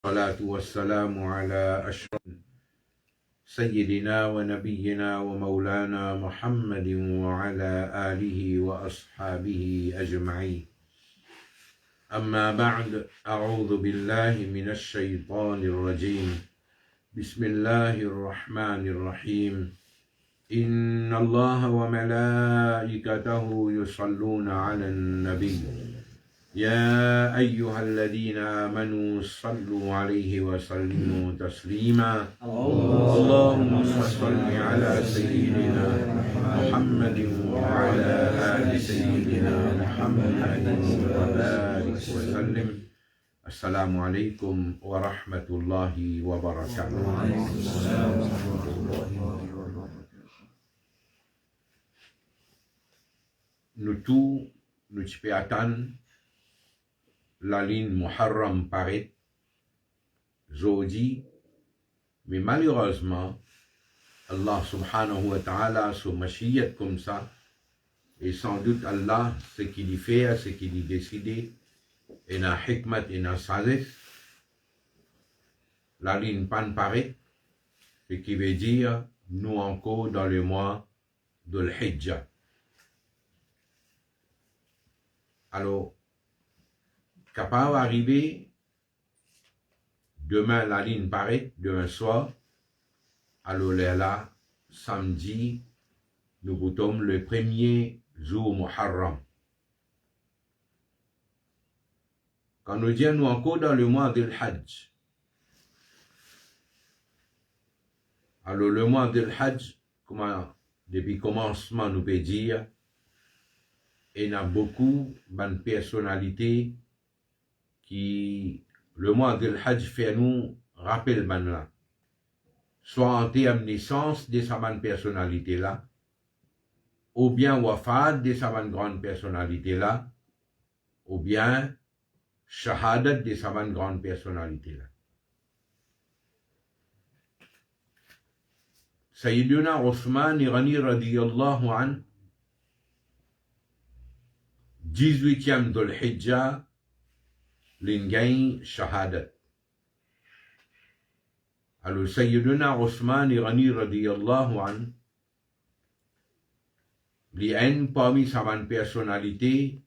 الصلاة والسلام على أشرف سيدنا ونبينا ومولانا محمد وعلى آله وأصحابه أجمعين. أما بعد، أعوذ بالله من الشيطان الرجيم. بسم الله الرحمن الرحيم. إن الله وملائكته يصلون على النبي يا أيها الذين آمنوا صلوا عليه وسلموا تسليما. اللهم صل على سيدنا محمد وعلى آل سيدنا محمد وبارك وسلم. السلام عليكم ورحمة الله وبركاته. Nous tous, nous peux attendre la ligne Muharram paraît jeudi, mais malheureusement, Allah subhanahu wa ta'ala, sous machiyat comme ça, et sans doute Allah, ce qu'il y fait, ce qu'il y décide, et na hikmat et na sagesse, la ligne pan paraît, ce qui veut dire, nous encore dans le mois de l'Hijjah. Alors, capable d'arriver demain la ligne paraît, demain soir, alors là, samedi, nous goûtons le premier jour Muharram. Quand nous disons nous encore dans le mois de l'Hajj, alors le mois de l'Hajj, depuis le commencement nous peut dire, il y a beaucoup de personnalités qui, le mois de l'Hajj fait nous rappel là. Soit en termes de naissance de sa bonne personnalité là, ou bien wafat de sa bonne grande personnalité là, ou bien shahadat de sa bonne grande personnalité là. Sayyiduna Othman Irani radiyallahu an, 18e Dhul Hijjah, l'ingay shahadat. Alors Sayyiduna Othman Irani radiyallahu an, li un parmi sa bonne personnalité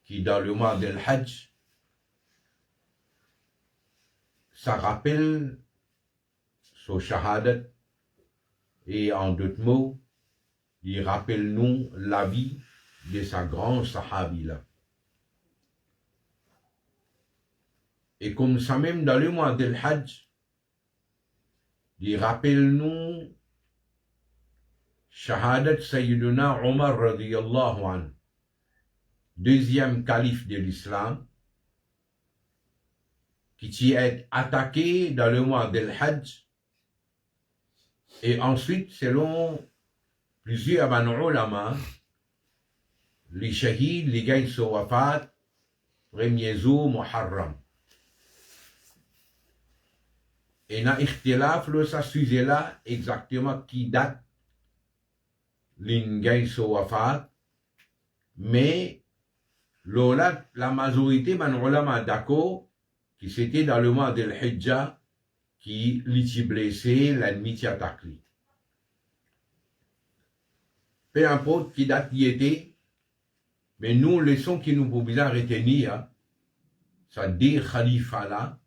qui dans le mois de l'Hajj, ça rappelle son shahadat et en d'autres mots, il rappelle nous la vie de sa grande sahabi là. Et comme ça même dans le mois de l'Hajj, il rappelle nous shahadat Sayyiduna Omar radiyallahu an, deuxième calife de l'islam, qui est attaqué dans le mois de l'Hajj. Et ensuite, selon plusieurs ulama, les shahids, les gagnent sur wafat, premier jour Muharram. Et na ikhtilaf le sa sujet là exactement qui date l'ingay so wafat, mais la majorité man ulama d'accord qui c'était dans le mois de l'Hijjah qui l'y blessé l'ennemi qui attaque. Peu importe qui date y était, mais nous les sons qui nous pouvons bien retenir, ça dit khalifa là,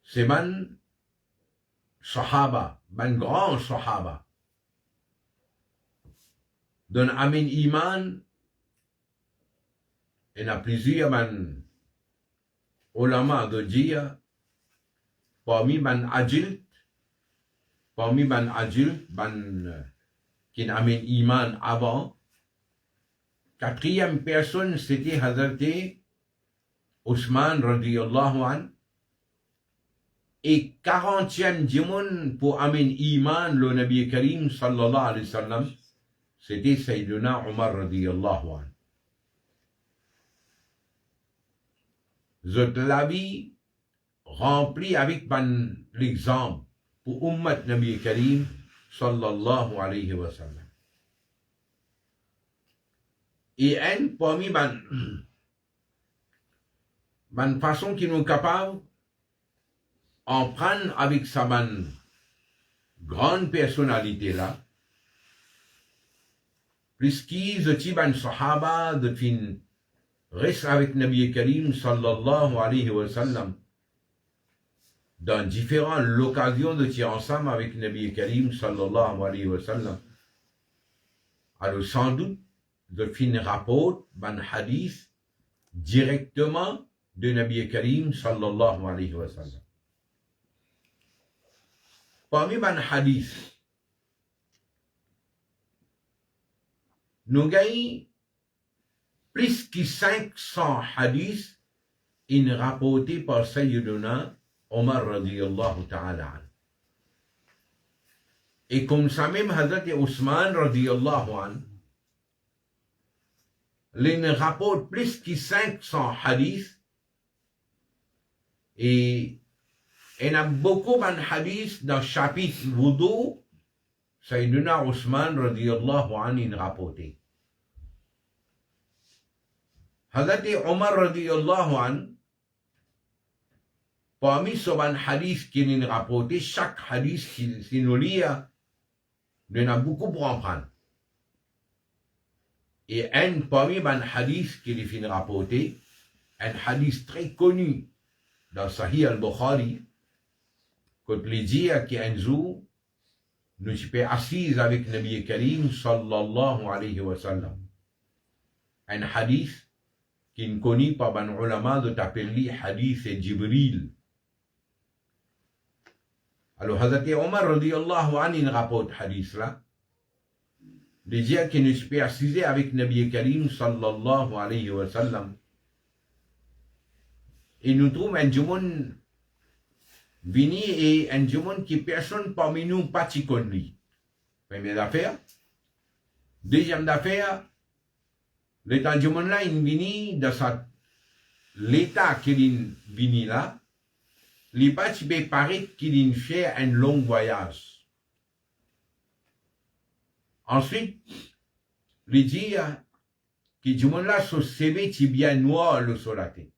c'est ban sahaba, ban grand sahaba. Dans Amin Iman, il y a plusieurs ban ulama de dire, parmi ban ajil, ban qui Amin Iman avant, quatrième personne c'était Hazrat Othman radiyallahu an, et 40e djimoun pour Amin Iman, le Nabi Karim sallallahu alayhi wa sallam, c'était Sayyiduna Omar radiyallahu an. Zot la vie remplie avec l'exemple pour Ummat Nabi Karim sallallahu alayhi wa sallam. Et un parmi ban façon qui nous capable en prendre avec sa ban grande personnalité là, puisqu'ils étaient ban sahaba de fin reste avec Nabi Karim sallallahu alayhi wa sallam dans différentes occasions de tirer ensemble avec Nabi Karim sallallahu alayhi wa sallam. Alors sans doute de fin rapport ban hadith directement de Nabi Karim sallallahu alayhi wa sallam. Parmi ban hadith, nous gagnons plus que 500 hadiths rapportés par Sayyiduna Omar radiyallahu ta'ala. Et comme ça même Hazrat Ousmane radiyallahu anhu, il rapporte plus que 500 hadiths et il y a beaucoup de hadiths dans le chapitre Wudu, Sayyiduna Ousmane radiyallahu anhu rapporté. Hazrat Omar radiyallahu anhu, parmi ce hadith qui est rapporté, chaque hadith qui nous lit, il y en a beaucoup pour en prendre. Et parmi les hadiths qui est rapporté, un hadith très connu dans Sahih al-Bukhari, quand les dire qu'un jour, nous sommes assis avec Nabi Karim sallallahu alayhi wa sallam. Un hadith qui est connu par les ulama de t'appeler hadith et Jibril. Alors, Hazrat Omar radiyallahu anhu rapporte hadith là. De dire qu'il nous sommes assis avec Nabi Karim sallallahu alayhi wa sallam. Et nous trouvons un jumon vini et un jumon qui personne parmi nous pas t'y connaît. Première affaire. Deuxième affaire, l'état jumon là, il vini dans l'état qu'il vini là, il pas t'y paraît qu'il fait un long voyage. Ensuite, il dit que du monde là, ce CV est bien noir le solaté.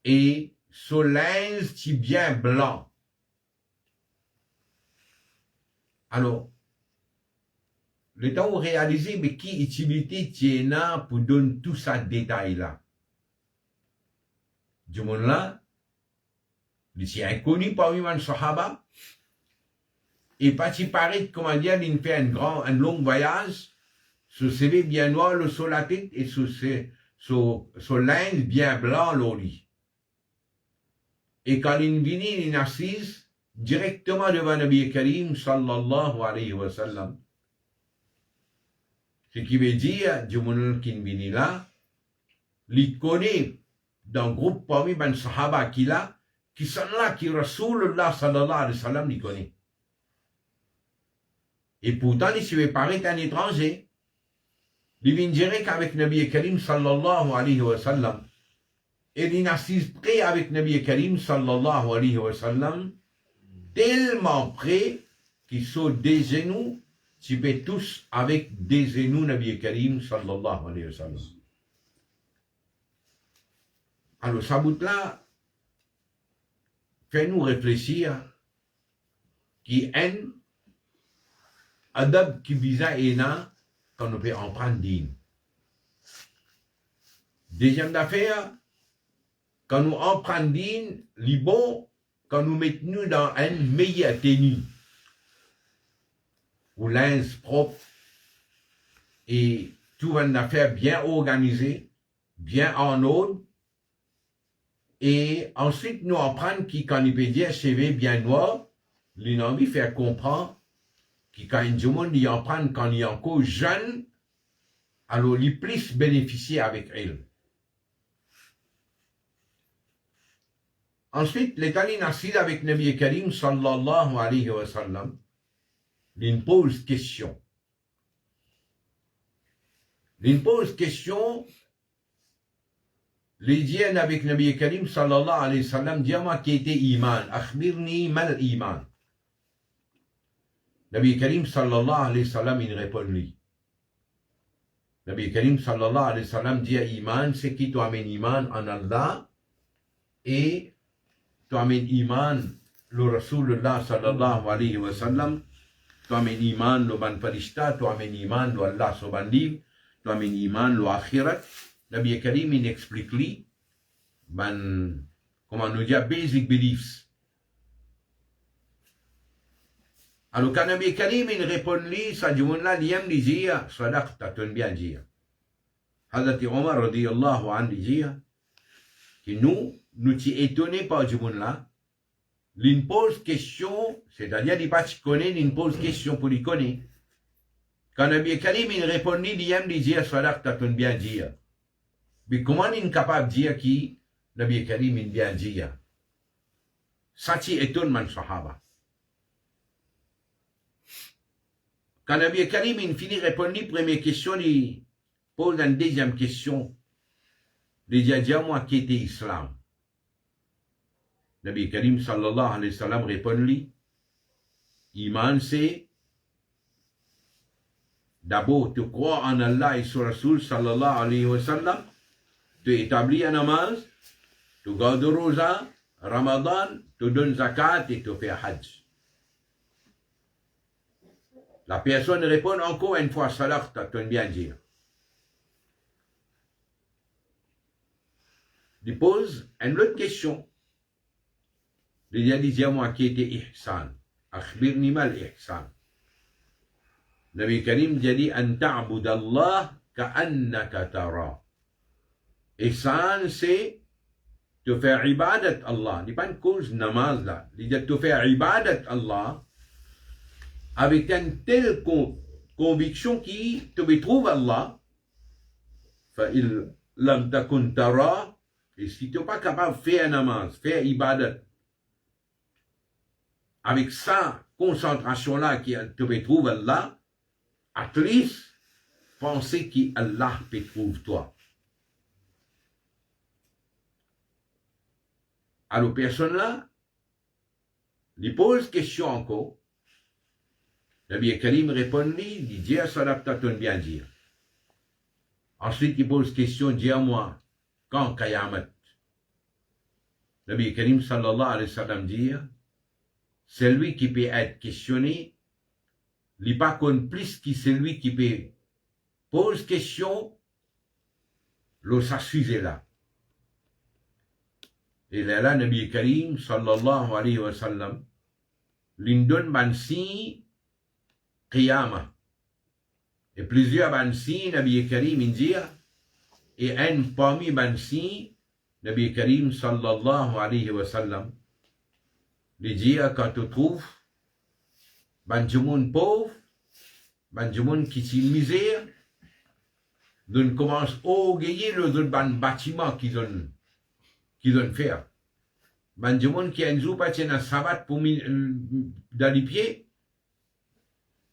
Et ce linge est bien blanc. Alors, le temps où réaliser, mais qui utilité tient pour donner tout ça détail là. Du monde là, il est inconnu parmi les Sahaba. Et pas si paraît, comment dire, il fait un long voyage, ce CV bien noir, le sur la tête, et ce linge bien blanc, au lit. Et quand il vient, il est assis directement devant Nabi Karim, sallallahu alayhi wa sallam. Ce qui veut dire, du moment qu'il vient là, il connaît dans le groupe parmi les Sahaba qui sont là, qui Rasulullah sallallahu alayhi wa sallam, il connaît. Et pourtant, il se paraît un étranger. Il vient direct avec Nabi Karim sallallahu alayhi wa sallam. Et il assise près avec Nabi Karim sallallahu alayhi wa sallam, tellement près qu'ils sont des genoux, tu peux tous avec des genoux Nabi Karim sallallahu alayhi wa sallam. Alors, ça bout là, fait nous réfléchir qui aime adab qui visa ena quand on peut en prendre d'une. Deuxième affaire, quand nous en prenons d'une, les bon, quand nous mettons dans une meilleure tenue, ou linge propre, et tout une affaire bien organisée, bien en ordre, et ensuite nous en prenons qui, quand il peut dire cheveux bien noirs, il a envie de faire comprendre qui quand il y en prend quand il est encore jeune, alors il plus bénéficier avec elle. Ensuite, l'état assis avec Nabi Karim sallallahu alayhi wa sallam, il pose question. Il pose question, il dit avec Nabi Karim sallallahu alayhi wa sallam, dis-moi qui était iman, akhbirni mal iman. Nabi Karim sallallahu alayhi wa sallam, il répond lui. Nabi Karim sallallahu alayhi wa sallam dit à Iman, c'est qui tu amènes Iman en Allah et tu amènes Iman le Rasulullah sallallahu alayhi wa sallam, tu amènes Iman le ban Farishta, tu amènes Iman le Allah so ban livre, tu amènes Iman le Akhirat. Nabi Karim il explique lui, ban, comment nous dire, basic beliefs. Alors quand Nabi Karim il répond lui, ça dit on là, l'yam disait, sadaq t'as bien dire. Hazrat Omar radiyallahu anhu disait, que nous t'y étonnés par du monde là, l'in pose question, c'est-à-dire il pas connaît, l'in pose question pour lui connaître. Quand Nabi Karim il répond lui, l'yam disait, sadaq t'as bien dire. Mais comment il est capable de dire qui Nabi Karim il bien dire? Ça t'y étonne man sahaba. Quand Nabi Karim il finit de répondre la première question, il pose une deuxième question. Il dit, dis-moi qui était l'islam. Nabi Karim sallallahu alayhi wa sallam répond lui, Iman c'est d'abord tu crois en Allah et sur Rasul sallallahu alayhi wa sallam, tu établis un namaz, tu gardes rosa, Ramadan, tu donnes zakat et tu fais hajj. La personne répond encore une fois, salat, tu as bien dire. Il pose une autre question. Il a dit, dis-moi qui était ihsan. Akhbirni mal ihsan. Nabi Karim dit, an ta'bud Allah ka'annaka tara. Ihsan, c'est te faire ibadat Allah. Il n'y a pas une cause namaz là. Il dit, te faire ibadat Allah avec une telle conviction qui te trouve Allah. Fa'il lam takun tara. Et si tu n'es pas capable de faire namaz, faire ibadat, avec sa concentration-là qui te trouve Allah, at least, pensez qu'Allah te trouve toi. Alors, personne-là, il pose question encore. Nabi Karim répond, il dit, Dieu s'adapte bien dire. Ensuite, il pose question, dis-moi, quand Qayamat? Nabi Karim sallallahu alayhi wa sallam dit, celui qui peut être questionné, il n'est pas qu'on plus que celui qui peut pose question, le s'assuise là. Et là, Nabi Karim sallallahu alayhi wa sallam, l'indon bansi qiyamah. Et plusieurs bansi, Nabi Karim dit, et un parmi bansi, Nabi Karim sallallahu alayhi wa sallam, il dit, quand tu trouves, ban du monde pauvre, ban du monde qui s'y misère, donc commence à orgueiller le ban bâtiment qu'ils ont fait. Ban du monde qui a une zoupa tient un sabbat pour dans les pieds,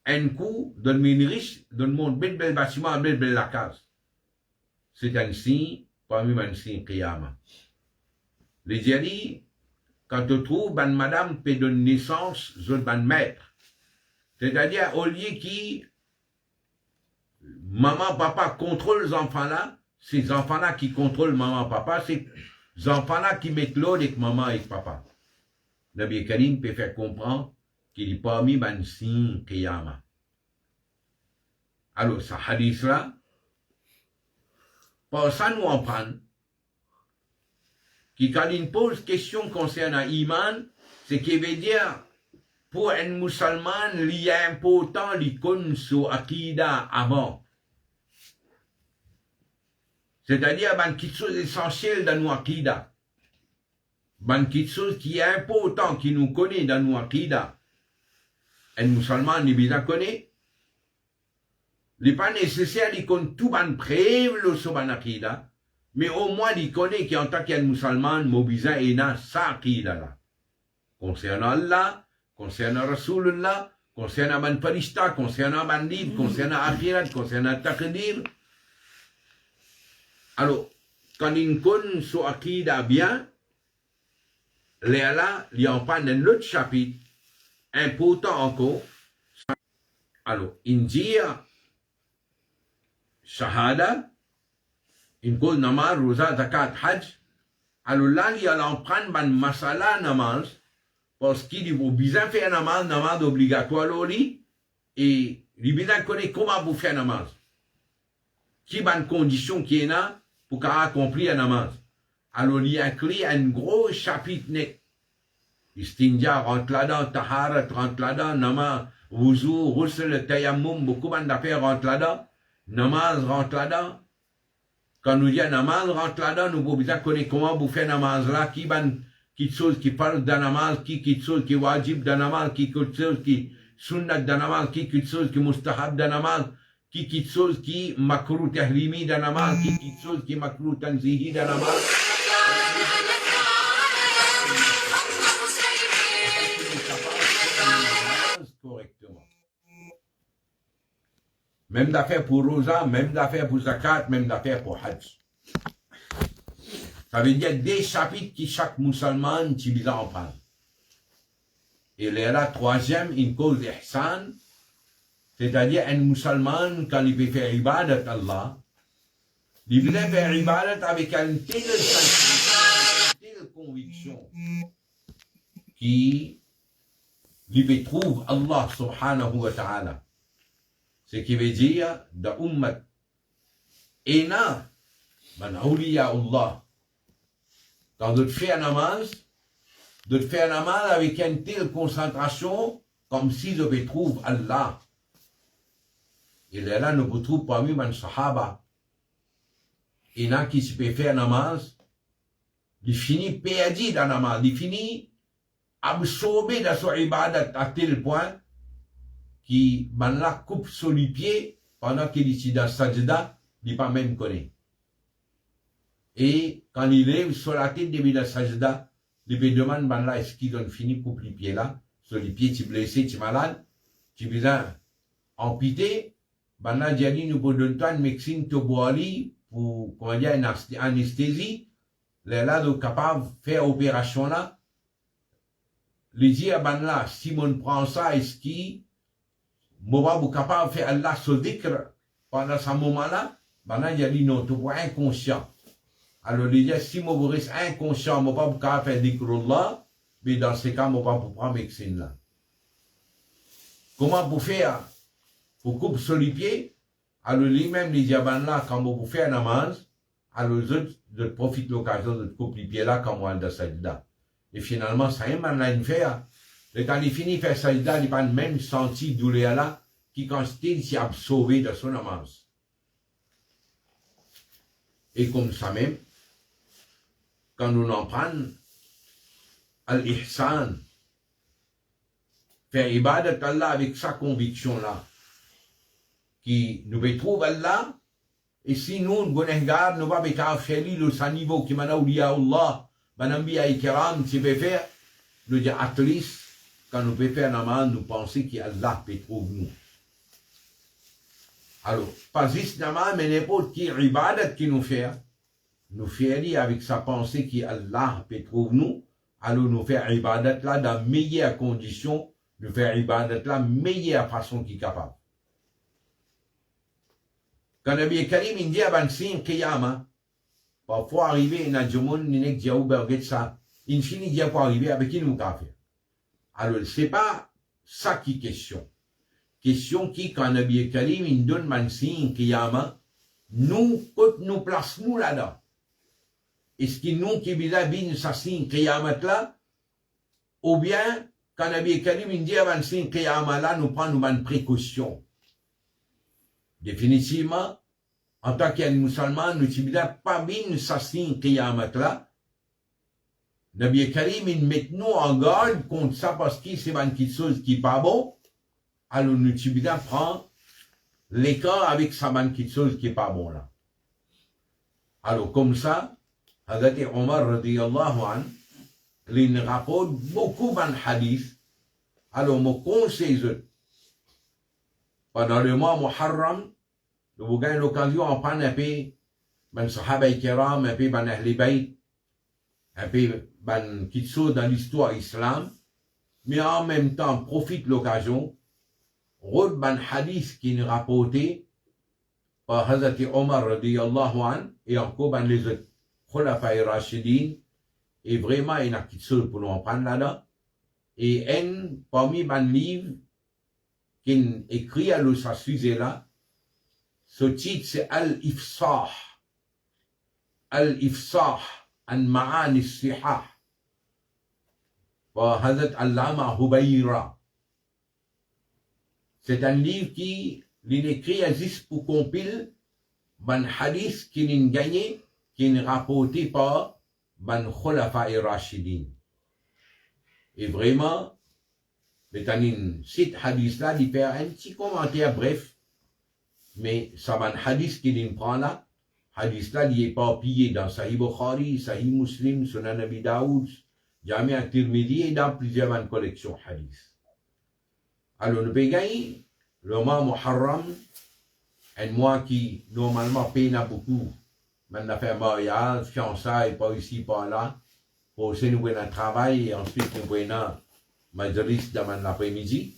un coup, donne une riche, donne mon bel bâtiment, bel la case. C'est un signe, parmi un signe qiyama. Les dit, quand tu trouves, ban madame peut donner naissance, zone ban maître. C'est-à-dire, au lieu qui, maman, papa contrôlent les enfants-là, ces enfants-là qui contrôlent maman, papa, c'est les enfants-là qui mettent l'eau avec maman et papa. Nabi Karim peut faire comprendre qu'il est parmi ban signe qiyama. Alors, ce hadith-là, pour ça nous en prendre, qui quand il pose question concernant Iman, c'est qu'il veut dire, pour un musulman, il est important de connaître son akida avant. C'est-à-dire, il y a quelque chose d'essentiel dans nos akida. Il y a quelque chose qui est important, qui nous connaît dans nos akida. Un musulman, il bien connaît. Il n'est pas nécessaire de connaître tout le prévu sur son akida. Mais au moins, il connaît qu'en tant qu'un musulman, Mobisa est dans sa akida là. Concernant Allah, concernant Rasulullah, concernant Ban Farishta, concernant Ban Livre, concernant Akhirat, concernant Taqdir. Alors, quand il connaît son akida bien, là, il y a pas un autre chapitre important encore. Alors, il dit, shahada, une cause namaz, rosa, zakat, hajj, alors là, il y a l'empreinte ban masala namaz, parce qu'il faut bien faire namaz obligatoire, et il bien connaît comment vous faire namaz. Qui ban condition qui est là pour accomplir la namaz. Alors, il y a écrit un gros chapitre net. Istinja rentre là-dedans, taharat rentre là-dedans, namaz, wuzu, ghusl, tayammum, beaucoup d'affaires rentrent là-dedans, namaz rentre là-dedans. Quand nous disons namaz rentre là-dedans, nous pouvons bien connaître comment vous faites namaz là, qui chose qui parle de namaz, qui chose qui wajib de namaz, qui chose qui sunnat de namaz, qui chose qui mustahab de namaz, qui chose qui makruh tahrimi de namaz, qui chose qui makruh tanzihi de namaz. Correctement. Même d'affaires pour Rosa, même d'affaires pour Zakat, même d'affaires pour Hajj. Ça veut dire des chapitres qui chaque musulman utilise en prendre. Et la troisième, une cause d'ihsan, c'est-à-dire un musulman, quand il veut faire ibadat Allah, il veut faire ibadat avec une telle sincérité, une telle conviction, qui lui trouve Allah subhanahu wa ta'ala. Ce qui veut dire, de ummat, ena, man awliya Allah. Quand de faire namaz, avec une telle concentration, comme si je trouve Allah. Et là, nous vous trouvons parmi les sahaba. Ena qui se peut faire namaz, il finit perdu dans namaz, il finit absorbé dans son ibadat à tel point qui la coupe sur les pieds pendant qu'il est ici dans sajda, il n'est pas même connu. Et quand il lève sur la tête de la sajda, il me demande est-ce qu'il donne fini coupe les pieds là, sur les pieds, tu es blessé, tu es malade, tu es besoin amputé, là, j'ai dit nous pouvons donner une médecine toboali pour, comment dire, une anesthésie, là, donc capable de faire opération là. Les dire, là, si on prend ça, est-ce qu'il va vous capable de faire Allah se dhikr pendant ce moment-là? Là, il a dit non, tu vois inconscient. Alors, il dit, si moi vous reste inconscient, je ne vais pas vous capable de faire dhikrullah, mais dans ce cas, je ne vais pas vous prendre médecine là. Comment vous faire? Vous coupez sur les pieds? Alors, lui-même, il dit, là, quand vous faites un namaz, alors, je profite de l'occasion de couper les pieds là, quand moi, dans sajda. Et finalement, ça y est, man, là, il fait, et quand il finit de faire sajda, il n'a pas même senti douleur là, qui consiste, il s'est absorbé de son namaz. Et comme ça même, quand nous en prenons, al-ihsan, faire ibadat Allah avec sa conviction là, qui nous trouve Allah, et si nous, nous regardons, nous va faire le sa niveau qui m'a dit Allah, Banambiya Ikiram, tu peux faire, nous dire at least, quand nous pouvons faire namaz, nous pensons qu'Allah peut trouver nous. Alors, pas juste namaz, mais n'importe qui ibadat qui nous fait avec sa pensée qu'Allah peut trouver nous, alors nous faire ibadat là dans meilleures conditions, nous faire ibadat là meilleure façon qui est capable. Quand Nabi Karim il dit à Bansin Qiyama, parfois arriver dans le monde, il n'y a pas ça. Il finit d'y avoir arrivé avec qui nous avons fait. Alors, ce n'est pas ça qui est question. Question qui, quand Nabi Karim, il donne un signe Qiyama, nous plaçons là-dedans. Est-ce que nous qui bien ça signe Qiyama là, ou bien, quand Nabi Karim, il dit un signe Qiyama là, nous prenons une précaution. Définitivement, en tant qu'un musulman, nous ne pas bien ça signe Qiyamat là. Nabi Karim, il met nous en garde contre ça parce que c'est quelque chose qui n'est pas bon. Alors nous ne prendre l'écart avec ça quelque chose qui n'est pas bon là. Alors comme ça, Hazrat Omar radiyallahu anhu, il rapporte beaucoup de hadiths. Alors mon conseil, pendant le mois Muharram, nous avons l'occasion de prendre un peu de Sahaba Kiram, un peu de Ahl Bayt, un peu de quelque chose dans l'histoire islam, mais en même temps, profite de l'occasion, route ban hadith qui nous rapporté, par Hazrat Omar radiyallahu an, et encore ben les autres Khulafa'i Rashidin, et vraiment il y a quelque chose pour nous en prendre là-dedans. Et parmi les livres qui écrit à ce sujet-là, ce titre c'est Al-Ifsah. Al-Ifsah an Ma'ani Sihah. Par Hazrat Allama Hubayra. C'est un livre qui écrit juste pour compiler les hadiths qui ont gagné, qui sont rapportés par les Khulafa'i Rashidin. Et vraiment, cet hadith-là, il fait un petit commentaire bref, mais ça va un hadith qui nous prend là. Hadith-là, il n'est pas pillé dans Sahih Bukhari, Sahih Muslim, Sunan Abi Daoud, Jami' al-Tirmidhi et dans plusieurs collections hadith. Alors, le pays, le mois Muharram, un mois qui normalement peine beaucoup, on a fait mariage, fiançailles, pas ici, pas là, pour aussi nous venir travail et ensuite nous venir majlis dans l'après-midi.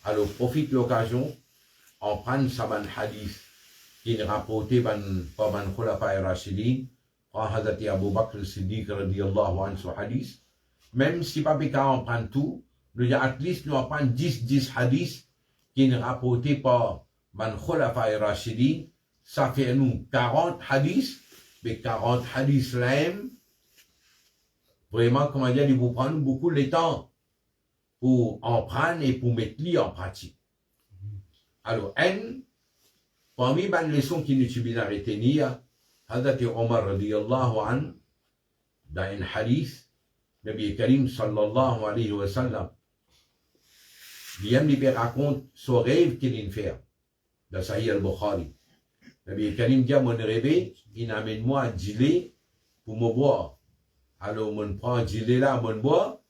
Alors, profite l'occasion, on prend ça ban hadith qui est rapporté par ban Khulafa'i Rashidin, par Hazrat Abu Bakr al-Siddiq radiyallahu anhu ce hadith. Même si pas on prend tout, nous at least nous prend 10 hadiths qui est rapporté par ban Khulafa'i Rashidin. Ça fait nous 40 hadiths, mais 40 hadiths là, vraiment, comment dire, il vous prend beaucoup de temps pour en prendre et pour mettre en pratique. Alors, parmi les leçons qui nous subissent à retenir, Hazrat Omar radiyallahu an, dans un hadith, Nabi Karim sallallahu alayhi wa sallam, il raconte son rêve qu'il fait dans Sahih al-Bukhari. Nabi Karim dit, mon rêve, il amène moi à gilet pour me boire. Alors, mon prend gilet là, mon bois.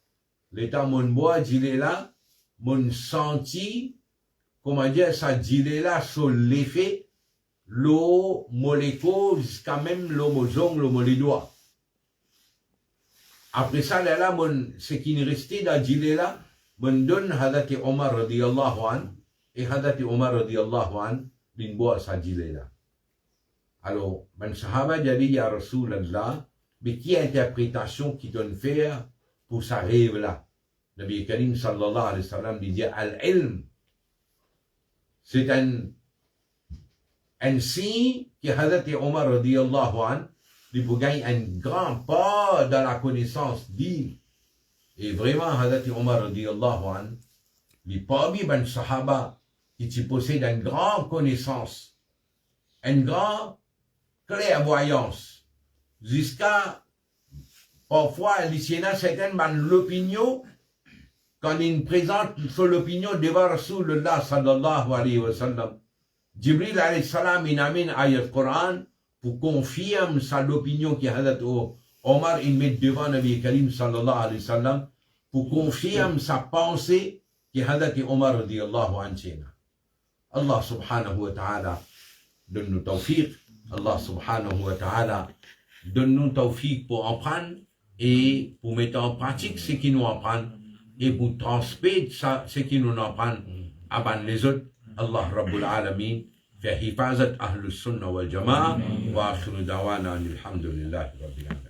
L'état mon bois, gilet là, mon senti, comment dire, ça gilet là, sur l'effet, l'eau, moléco, jusqu'à même l'eau, mozong, l'eau, molidois. Après ça, là, ce qui est resté dans gilet là, mon donne Hazrat Omar radiyallahu an, et Hazrat Omar radiyallahu an, d'une bois, ça gilet là. Alors, mon sahaba dit, ya Rasulallah, mais qui interprétation qui donne faire pour sa rêve là? Nabi Karim sallallahu alayhi wa sallam dit al-ilm. C'est un signe que Hazrat Omar radiyallahu an, il peut gagner un grand pas dans la connaissance d'île. Et vraiment, Hazrat Omar radiyallahu an, il parmi les sahaba qui possèdent une grande connaissance, une grande clairvoyance, jusqu'à parfois, il y a certaines l'opinion, quand il présente sur l'opinion devant Rasulullah sallallahu alayhi wa sallam, Jibril alayhi salam, il amène ayat Coran pour confirmer sa l'opinion qui Hazrat Omar, il met devant Nabi Karim sallallahu alayhi wa sallam, pour confirmer sa pensée qui Hazrat Omar radiyallahu anhu. Allah subhanahu wa ta'ala donne-nous tawfiq, Allah subhanahu wa ta'ala donne-nous tawfiq pour en prendre et pour mettre en pratique ce qui nous en prend et pour transmettre ce qui nous en prend à les autres. Allah Rabbul Alamin fait hifazat ahlus sunnah wal jama'a wa akhiru dawana alhamdulillahi rabbil alamin.